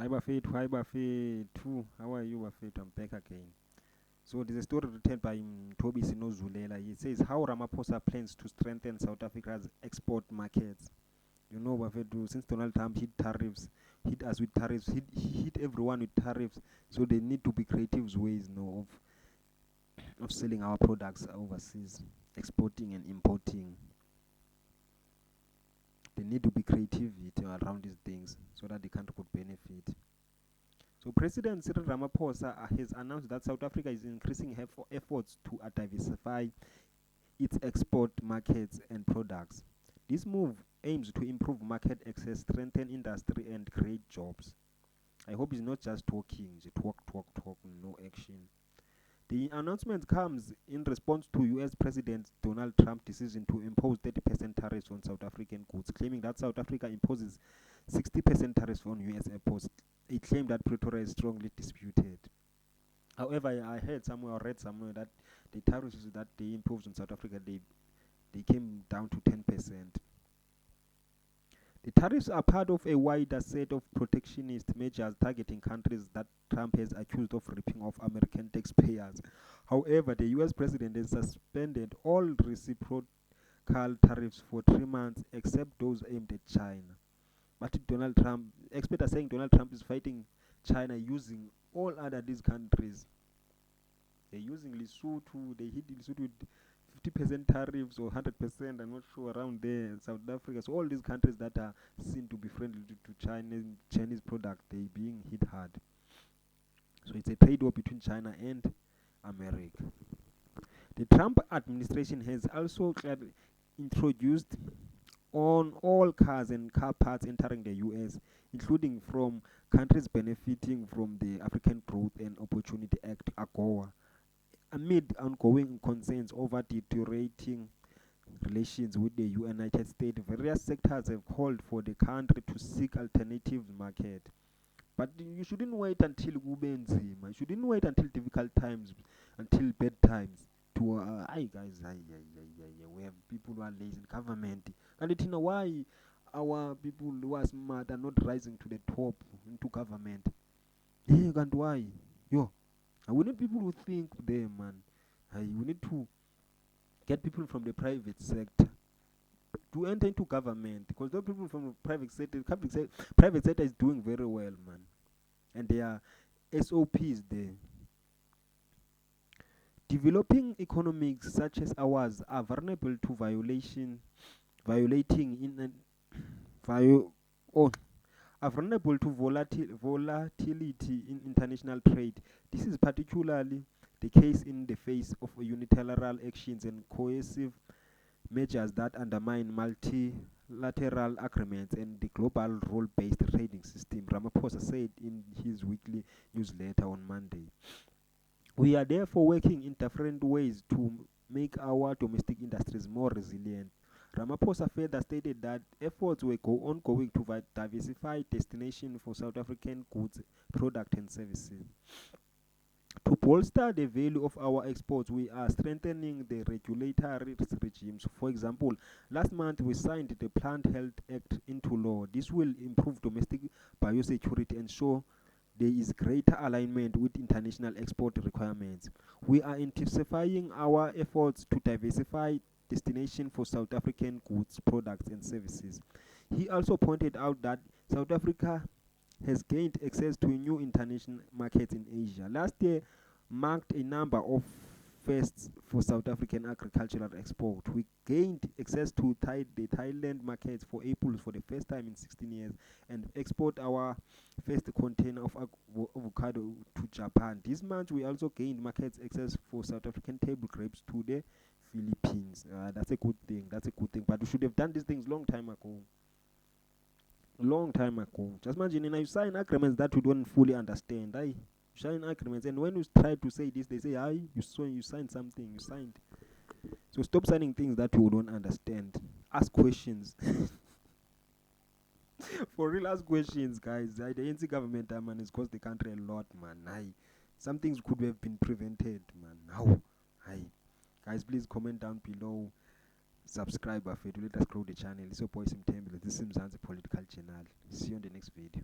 Hi Bafethu. How are you, Bafethu? I'm back again. So there's a story written by Toby Sinozulela. He says how Ramaphosa plans to strengthen South Africa's export markets. You know, Bafethu, since Donald Trump hit tariffs, hit us with tariffs, he hit everyone with tariffs. So they need to be creative ways, of selling our products overseas, exporting and importing. They need to be creative around these things so that the country could benefit. So President Cyril Ramaphosa has announced that South Africa is increasing efforts to diversify its export markets and products. This move aims to improve market access, strengthen industry, and create jobs. I hope it's not just talking, just talk, no action. The announcement comes in response to US President Donald Trump's decision to impose 30% tariffs on South African goods, claiming that South Africa imposes 60% tariffs on US imports, a claim that Pretoria is strongly disputed. However, I heard somewhere or read somewhere that the tariffs that they imposed on South Africa, they came down to 10%. The tariffs are part of a wider set of protectionist measures targeting countries that Trump has accused of ripping off American taxpayers. However, the US president has suspended all reciprocal tariffs for 3 months except those aimed at China. But experts are saying Donald Trump is fighting China using all other these countries. They're using Lesotho, they hit Lesotho with 50% tariffs or 100%, I'm not sure, around there, South Africa. So all these countries that are seen to be friendly to Chinese product, they being hit hard. So it's a trade war between China and America. The Trump administration has also introduced on all cars and car parts entering the US, including from countries benefiting from the African Growth and Opportunity Act, AGOA, amid ongoing concerns over deteriorating relations with the United States. Various sectors have called for the country to seek alternative market. But you shouldn't wait until kubenzima. You shouldn't wait until difficult times, until bad times. To guys, we have people who are lazy in government. And you know why our people who are smart are not rising to the top into government? Yeah, and why? Yo, and we need people who think there, man. We need to get people from the private sector to enter into government, because those people from the private sector is doing very well, man, and there are SOPs there. Developing economies such as ours are vulnerable to violating in an vio- oh, are vulnerable to volatility in international trade. This is particularly the case in the face of unilateral actions and coercive measures that undermine multilateral agreements and the global rule-based trading system, Ramaphosa said in his weekly newsletter on Monday. We are therefore working in different ways to make our domestic industries more resilient. Ramaphosa further stated that efforts were ongoing to diversify destination for South African goods, products and services. To bolster the value of our exports, we are strengthening the regulatory regimes. For example, last month we signed the Plant Health Act into law. This will improve domestic biosecurity and ensure there is greater alignment with international export requirements. We are intensifying our efforts to diversify destination for South African goods, products and services. He also pointed out that South Africa has gained access to new international markets in Asia. Last year marked a number of firsts for South African agricultural export. We gained access to the Thailand markets for apples for the first time in 16 years and export our first container of avocado to Japan. This month we also gained market access for South African table grapes to the Philippines. That's a good thing. That's a good thing. But we should have done these things long time ago. Long time ago. Just imagine, you sign agreements that you don't fully understand. You sign agreements, and when you try to say this, they say, you signed something, you signed. So stop signing things that you don't understand. Ask questions. For real, ask questions, guys. The NC government, man, has cost the country a lot, man. Some things could have been prevented, man. Now, guys, please comment down below. Subscribe, to let us grow the channel. It's your boy Sim Tembele. This is Mzansi Political Channel. See you on the next video.